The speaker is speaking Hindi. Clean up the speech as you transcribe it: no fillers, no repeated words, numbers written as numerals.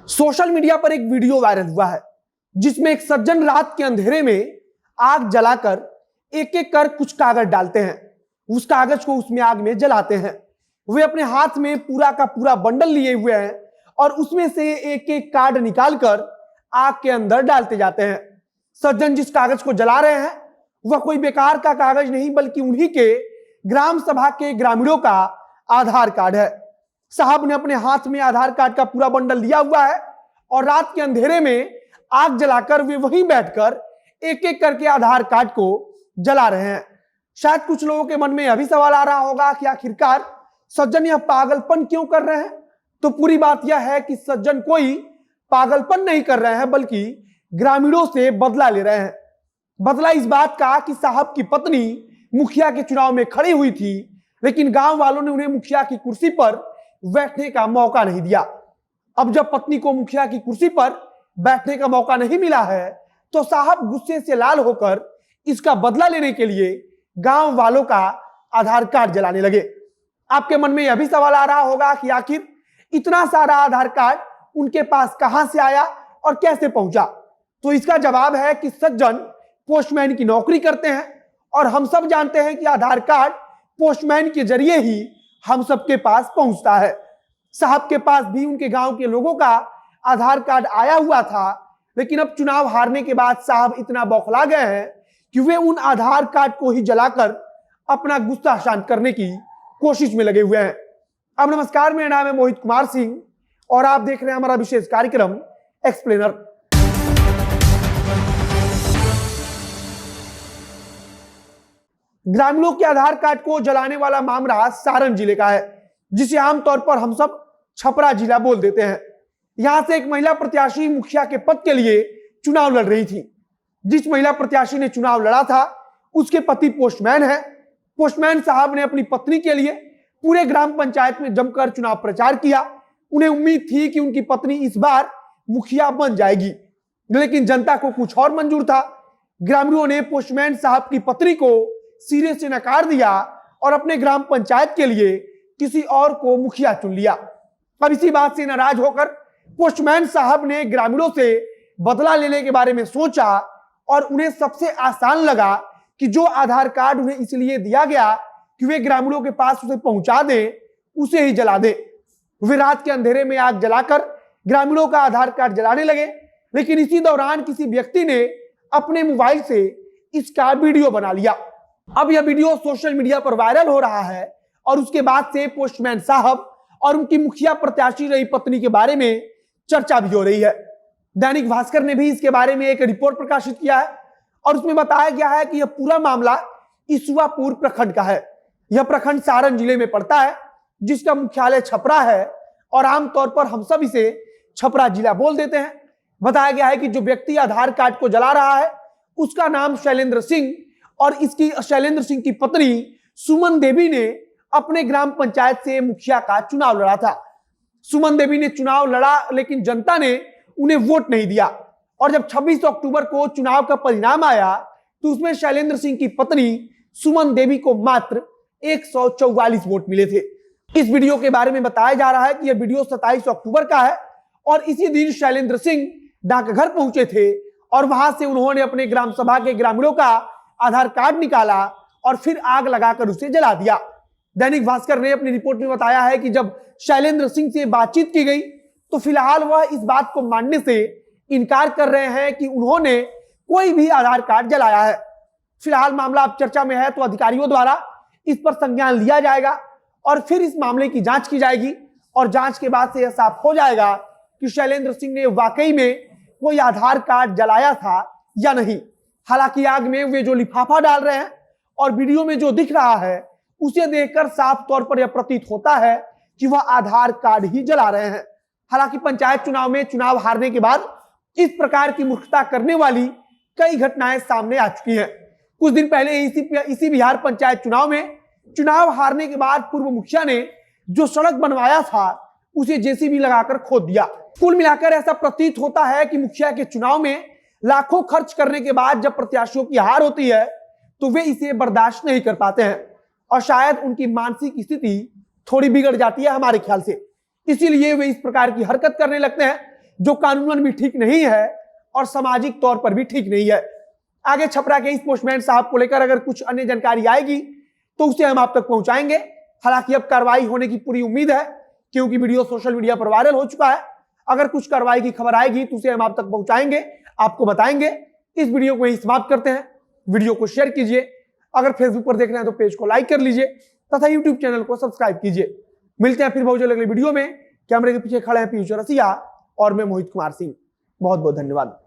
सोशल मीडिया पर एक वीडियो वायरल हुआ है जिसमें एक सज्जन रात के अंधेरे में आग जलाकर एक एक कर कुछ कागज डालते हैं। उस कागज को उसमें आग में जलाते हैं। वे अपने हाथ में पूरा का पूरा बंडल लिए हुए हैं और उसमें से एक एक कार्ड निकालकर आग के अंदर डालते जाते हैं। सज्जन जिस कागज को जला रहे हैं वह कोई बेकार का कागज नहीं बल्कि उन्हीं के ग्राम सभा के ग्रामीणों का आधार कार्ड है। साहब ने अपने हाथ में आधार कार्ड का पूरा बंडल लिया हुआ है और रात के अंधेरे में आग जलाकर वे वहीं बैठकर एक एक करके आधार कार्ड को जला रहे हैं। शायद कुछ लोगों के मन में यह भी सवाल आ रहा होगा कि आखिरकार सज्जन यह पागलपन क्यों कर रहे हैं। तो पूरी बात यह है कि सज्जन कोई पागलपन नहीं कर रहे हैं बल्कि ग्रामीणों से बदला ले रहे हैं। बदला इस बात का कि साहब की पत्नी मुखिया के चुनाव में खड़ी हुई थी, लेकिन गांव वालों ने उन्हें मुखिया की कुर्सी पर बैठने का मौका नहीं दिया। अब जब पत्नी को मुखिया की कुर्सी पर बैठने का मौका नहीं मिला है तो साहब गुस्से से लाल होकर इसका बदला लेने के लिए गांव वालों का आधार कार्ड जलाने लगे। आपके मन में यह भी सवाल आ रहा होगा कि आखिर इतना सारा आधार कार्ड उनके पास कहां से आया और कैसे पहुंचा। तो इसका जवाब है कि सज्जन पोस्टमैन की नौकरी करते हैं और हम सब जानते हैं कि आधार कार्ड पोस्टमैन के जरिए ही हम सबके पास पहुंचता है। साहब के पास भी उनके गांव के लोगों का आधार कार्ड आया हुआ था, लेकिन अब चुनाव हारने के बाद साहब इतना बौखला गए हैं कि वे उन आधार कार्ड को ही जलाकर अपना गुस्सा शांत करने की कोशिश में लगे हुए हैं। अब नमस्कार, मेरा नाम है मोहित कुमार सिंह और आप देख रहे हैं हमारा विशेष कार्यक्रम एक्सप्लेनर। ग्रामीणों के आधार कार्ड को जलाने वाला मामला सारण जिले का है, जिसे आमतौर पर हम सब छपरा जिला बोल देते हैं। यहां से एक महिला प्रत्याशी मुखिया के पद के लिए चुनाव लड़ रही थी। जिस महिला प्रत्याशी ने चुनाव लड़ा था उसके पति पोस्टमैन है। पोस्टमैन साहब ने अपनी पत्नी के लिए पूरे ग्राम पंचायत में जमकर चुनाव प्रचार किया। उन्हें उम्मीद थी कि उनकी पत्नी इस बार मुखिया बन जाएगी, लेकिन जनता को कुछ और मंजूर था। ग्रामीणों ने पोस्टमैन साहब की पत्नी को सिरे से नकार दिया और अपने ग्राम पंचायत के लिए किसी और को मुखिया चुन लिया। अब इसी बात से नाराज होकर पोस्टमैन साहब ने ग्रामीणों से बदला लेने के बारे में सोचा और उन्हें सबसे आसान लगा कि जो आधार कार्ड उन्हें इसलिए दिया गया कि वे ग्रामीणों के पास उसे पहुंचा दें, उसे ही जला दें। वे रात के अंधेरे में आग जलाकर ग्रामीणों का आधार कार्ड जलाने लगे, लेकिन इसी दौरान किसी व्यक्ति ने अपने मोबाइल से इसका वीडियो बना लिया। अब यह वीडियो सोशल मीडिया पर वायरल हो रहा है और उसके बाद से पोस्टमैन साहब और उनकी मुखिया प्रत्याशी रही पत्नी के बारे में चर्चा भी हो रही है। दैनिक भास्कर ने भी इसके बारे में एक रिपोर्ट प्रकाशित किया है और उसमें बताया गया है कि यह पूरा मामला इसुआपुर प्रखंड का है। यह प्रखंड सारण जिले में पड़ता है, जिसका मुख्यालय छपरा है और आमतौर पर हम सब इसे छपरा जिला बोल देते हैं। बताया गया है कि जो व्यक्ति आधार कार्ड को जला रहा है उसका नाम शैलेंद्र सिंह और इसकी शैलेंद्र सिंह की पत्नी सुमन देवी ने अपने ग्राम पंचायत से मुखिया का चुनाव लड़ा था। सुमन देवी ने चुनाव लड़ा, लेकिन जनता ने उन्हें वोट नहीं दिया और जब 26 अक्टूबर को चुनाव का परिणाम आया तो उसमें शैलेंद्र सिंह की पत्नी सुमन देवी को मात्र 144 वोट मिले थे। इस वीडियो के बारे में बताया जा रहा है कि यह वीडियो 27 अक्टूबर का है और इसी दिन शैलेंद्र सिंह डाकघर पहुंचे थे और वहां से उन्होंने अपने ग्राम सभा के ग्रामीणों का आधार कार्ड निकाला और फिर आग लगाकर उसे जला दिया। दैनिक भास्कर ने अपनी रिपोर्ट में बताया है कि जब शैलेंद्र सिंह से बातचीत की गई तो फिलहाल वह इस बात को मानने से इनकार कर रहे हैं कि उन्होंने कोई भी आधार कार्ड जलाया है। फिलहाल मामला अब चर्चा में है, तो अधिकारियों द्वारा इस पर संज्ञान लिया जाएगा और फिर इस मामले की जांच की जाएगी और जांच के बाद से यह साफ हो जाएगा कि शैलेंद्र सिंह ने वाकई में कोई आधार कार्ड जलाया था या नहीं। हालांकि आग में वे जो लिफाफा डाल रहे हैं और वीडियो में जो दिख रहा है उसे देखकर साफ तौर पर यह प्रतीत होता है कि वह आधार कार्ड ही जला रहे हैं। हालांकि पंचायत चुनाव में चुनाव हारने के बाद इस प्रकार की मूर्खता करने वाली कई घटनाएं सामने आ चुकी हैं। कुछ दिन पहले इसी बिहार पंचायत चुनाव में चुनाव हारने के बाद पूर्व मुखिया ने जो सड़क बनवाया था उसे जेसीबी लगाकर खोद दिया। कुल मिलाकर ऐसा प्रतीत होता है कि मुखिया के चुनाव में लाखों खर्च करने के बाद जब प्रत्याशियों की हार होती है तो वे इसे बर्दाश्त नहीं कर पाते हैं और शायद उनकी मानसिक स्थिति थोड़ी बिगड़ जाती है हमारे ख्याल से। इसीलिए वे इस प्रकार की हरकत करने लगते हैं। जो कानूनन भी ठीक नहीं है और सामाजिक तौर पर भी ठीक नहीं है। आगे छपरा के इस पोस्टमैन साहब को लेकर अगर कुछ अन्य जानकारी आएगी तो उसे हम आप तक पहुंचाएंगे। हालांकि अब कार्रवाई होने की पूरी उम्मीद है क्योंकि वीडियो सोशल मीडिया पर वायरल हो चुका है। अगर कुछ कार्रवाई की खबर आएगी तो उसे हम आप तक पहुंचाएंगे, आपको बताएंगे। इस वीडियो को यही समाप्त करते हैं। वीडियो को शेयर कीजिए, अगर फेसबुक पर देख रहे हैं तो पेज को लाइक कर लीजिए तथा यूट्यूब चैनल को सब्सक्राइब कीजिए। मिलते हैं फिर बहुत जल्द अगले वीडियो में। कैमरे के पीछे खड़े हैं पीयूष रसिया और मैं मोहित कुमार सिंह। बहुत बहुत धन्यवाद।